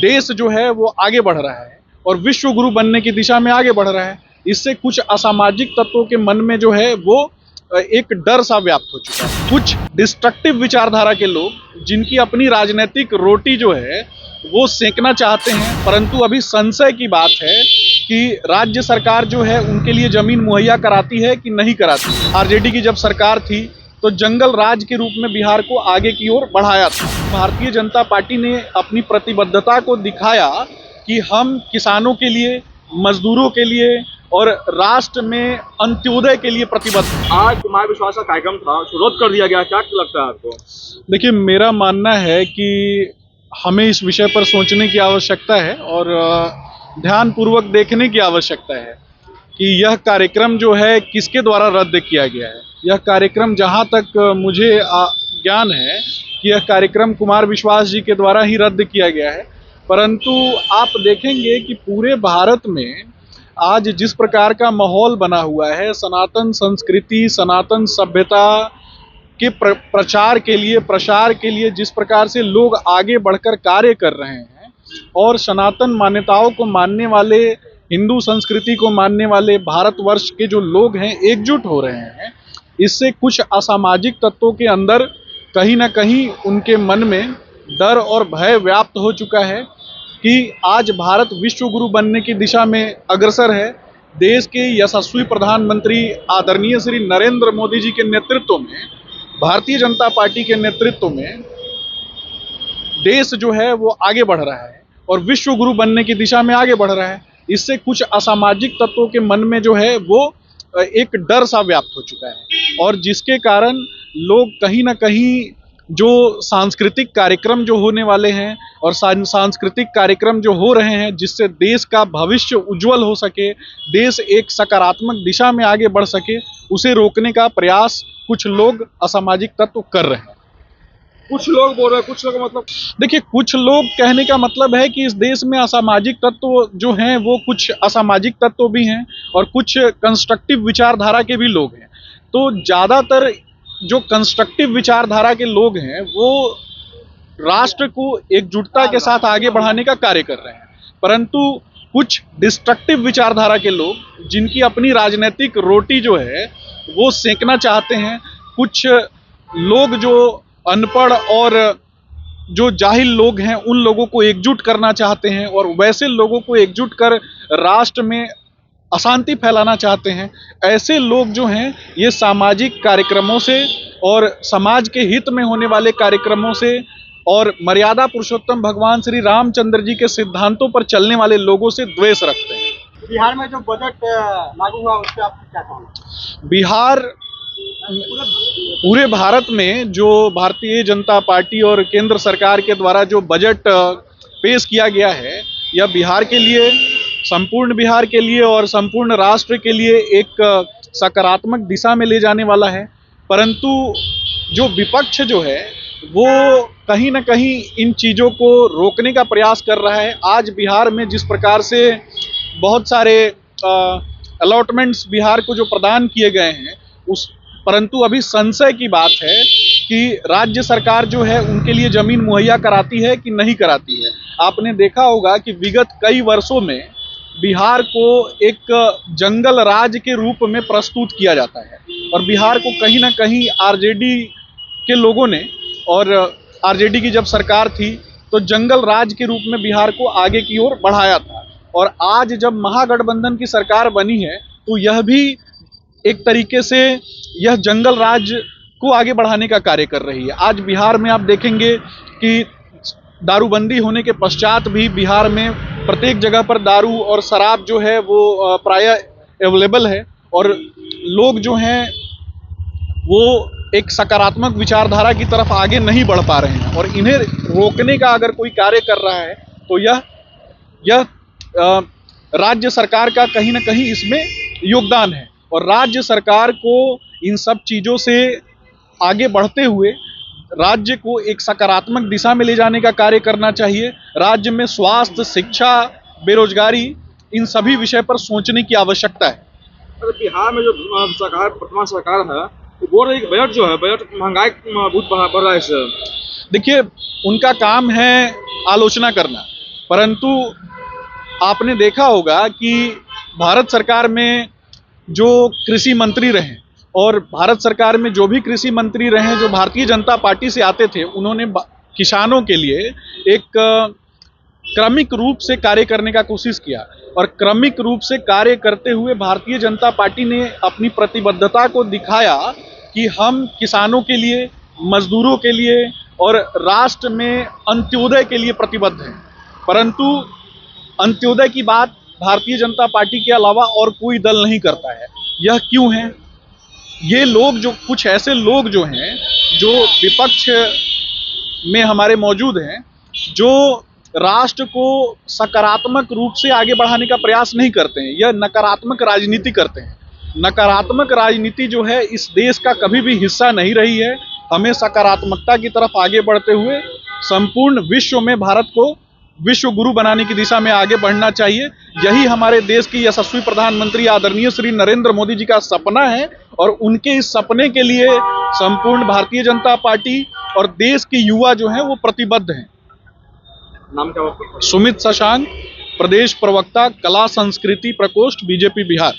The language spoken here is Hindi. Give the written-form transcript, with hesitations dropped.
देश जो है वो आगे बढ़ रहा है और विश्व गुरु बनने की दिशा में आगे बढ़ रहा है। इससे कुछ असामाजिक तत्वों के मन में जो है वो एक डर सा व्याप्त हो चुका है। कुछ डिस्ट्रक्टिव विचारधारा के लोग जिनकी अपनी राजनीतिक रोटी जो है वो सेंकना चाहते हैं, परंतु अभी संशय की बात है कि राज्य सरकार जो है उनके लिए जमीन मुहैया कराती है कि नहीं कराती। आरजेडी की जब सरकार थी तो जंगल राज के रूप में बिहार को आगे की ओर बढ़ाया था। भारतीय जनता पार्टी ने अपनी प्रतिबद्धता को दिखाया कि हम किसानों के लिए, मजदूरों के लिए और राष्ट्र में अंत्योदय के लिए प्रतिबद्ध हैं। आज कुमार विश्वास का कार्यक्रम था, रद्द कर दिया गया, क्या लगता है आपको? देखिए, मेरा मानना है कि हमें इस विषय पर सोचने की आवश्यकता है और ध्यानपूर्वक देखने की आवश्यकता है कि यह कार्यक्रम जो है किसके द्वारा रद्द किया गया है। यह कार्यक्रम, जहां तक मुझे ज्ञान है कि यह कार्यक्रम कुमार विश्वास जी के द्वारा ही रद्द किया गया है, परंतु आप देखेंगे कि पूरे भारत में आज जिस प्रकार का माहौल बना हुआ है, सनातन संस्कृति, सनातन सभ्यता के प्रचार के लिए, प्रसार के लिए जिस प्रकार से लोग आगे बढ़कर कार्य कर रहे हैं और सनातन मान्यताओं को मानने वाले, हिंदू संस्कृति को मानने वाले भारतवर्ष के जो लोग हैं एकजुट हो रहे हैं, इससे कुछ असामाजिक तत्वों के अंदर कहीं ना कहीं उनके मन में डर और भय व्याप्त हो चुका है कि आज भारत विश्व गुरु बनने की दिशा में अग्रसर है। देश के यशस्वी प्रधानमंत्री आदरणीय श्री नरेंद्र मोदी जी के नेतृत्व में, भारतीय जनता पार्टी के नेतृत्व में देश जो है वो आगे बढ़ रहा है और विश्व गुरु बनने की दिशा में आगे बढ़ रहा है। इससे कुछ असामाजिक तत्वों के मन में जो है वो एक डर सा व्याप्त हो चुका है और जिसके कारण लोग कहीं ना कहीं जो सांस्कृतिक कार्यक्रम जो होने वाले हैं और सांस्कृतिक कार्यक्रम जो हो रहे हैं जिससे देश का भविष्य उज्जवल हो सके, देश एक सकारात्मक दिशा में आगे बढ़ सके, उसे रोकने का प्रयास कुछ लोग असामाजिक तत्व कर रहे हैं। कुछ लोग बोल रहे हैं, कुछ लोग मतलब, देखिए, कुछ लोग कहने का मतलब है कि इस देश में असामाजिक तत्व जो हैं वो कुछ असामाजिक तत्व भी हैं और कुछ कंस्ट्रक्टिव विचारधारा के भी लोग हैं। तो ज़्यादातर जो कंस्ट्रक्टिव विचारधारा के लोग हैं वो राष्ट्र को एकजुटता के साथ आगे बढ़ाने का कार्य कर रहे हैं, परंतु कुछ डिस्ट्रक्टिव विचारधारा के लोग जिनकी अपनी राजनीतिक रोटी जो है वो सेंकना चाहते हैं, कुछ लोग जो अनपढ़ और जो जाहिल लोग हैं उन लोगों को एकजुट करना चाहते हैं और वैसे लोगों को एकजुट कर राष्ट्र में अशांति फैलाना चाहते हैं। ऐसे लोग जो हैं ये सामाजिक कार्यक्रमों से और समाज के हित में होने वाले कार्यक्रमों से और मर्यादा पुरुषोत्तम भगवान श्री रामचंद्र जी के सिद्धांतों पर चलने वाले लोगों से द्वेष रखते हैं। बिहार में जो बजट लागू हुआ उससे आप क्या कहना? बिहार, पूरे भारत में जो भारतीय जनता पार्टी और केंद्र सरकार के द्वारा जो बजट पेश किया गया है, यह बिहार के लिए, संपूर्ण बिहार के लिए और संपूर्ण राष्ट्र के लिए एक सकारात्मक दिशा में ले जाने वाला है, परंतु जो विपक्ष जो है वो कहीं ना कहीं इन चीज़ों को रोकने का प्रयास कर रहा है। आज बिहार में जिस प्रकार से बहुत सारे अलॉटमेंट्स बिहार को जो प्रदान किए गए हैं परंतु अभी संशय की बात है कि राज्य सरकार जो है उनके लिए जमीन मुहैया कराती है कि नहीं कराती है। आपने देखा होगा कि विगत कई वर्षों में बिहार को एक जंगल राज के रूप में प्रस्तुत किया जाता है और बिहार को कहीं ना कहीं आरजेडी के लोगों ने, और आरजेडी की जब सरकार थी तो जंगल राज के रूप में बिहार को आगे की ओर बढ़ाया था और आज जब महागठबंधन की सरकार बनी है तो यह भी एक तरीके से यह जंगल राज को आगे बढ़ाने का कार्य कर रही है। आज बिहार में आप देखेंगे कि दारूबंदी होने के पश्चात भी बिहार में प्रत्येक जगह पर दारू और शराब जो है वो प्रायः अवेलेबल है और लोग जो हैं वो एक सकारात्मक विचारधारा की तरफ आगे नहीं बढ़ पा रहे हैं और इन्हें रोकने का अगर कोई कार्य कर रहा है तो यह राज्य सरकार का कहीं ना कहीं इसमें योगदान है और राज्य सरकार को इन सब चीज़ों से आगे बढ़ते हुए राज्य को एक सकारात्मक दिशा में ले जाने का कार्य करना चाहिए। राज्य में स्वास्थ्य, शिक्षा, बेरोजगारी, इन सभी विषय पर सोचने की आवश्यकता है। अरे बिहार में जो सरकार, वर्तमान सरकार है, वो बोल रही है कि बजट जो है, बजट महंगाई बहुत बढ़ रहा है इससे। देखिए, उनका काम है आलोचना करना, परंतु आपने देखा होगा कि भारत सरकार में जो कृषि मंत्री रहे और भारत सरकार में जो भी कृषि मंत्री रहे जो भारतीय जनता पार्टी से आते थे, उन्होंने किसानों के लिए एक क्रमिक रूप से कार्य करने का कोशिश किया और क्रमिक रूप से कार्य करते हुए भारतीय जनता पार्टी ने अपनी प्रतिबद्धता को दिखाया कि हम किसानों के लिए, मजदूरों के लिए और राष्ट्र में अंत्योदय के लिए प्रतिबद्ध हैं। परंतु अंत्योदय की बात भारतीय जनता पार्टी के अलावा और कोई दल नहीं करता है। यह क्यों है? ये लोग जो कुछ ऐसे लोग जो हैं, जो विपक्ष में हमारे मौजूद हैं, जो राष्ट्र को सकारात्मक रूप से आगे बढ़ाने का प्रयास नहीं करते हैं, यह नकारात्मक राजनीति करते हैं। नकारात्मक राजनीति जो है इस देश का कभी भी हिस्सा नहीं रही है। हमें सकारात्मकता की तरफ आगे बढ़ते हुए संपूर्ण विश्व में भारत को विश्व गुरु बनाने की दिशा में आगे बढ़ना चाहिए। यही हमारे देश के यशस्वी प्रधानमंत्री आदरणीय श्री नरेंद्र मोदी जी का सपना है और उनके इस सपने के लिए संपूर्ण भारतीय जनता पार्टी और देश के युवा जो हैं वो प्रतिबद्ध हैं। नाम क्या आपका? सुमित शशांक, प्रदेश प्रवक्ता, कला संस्कृति प्रकोष्ठ, बीजेपी बिहार।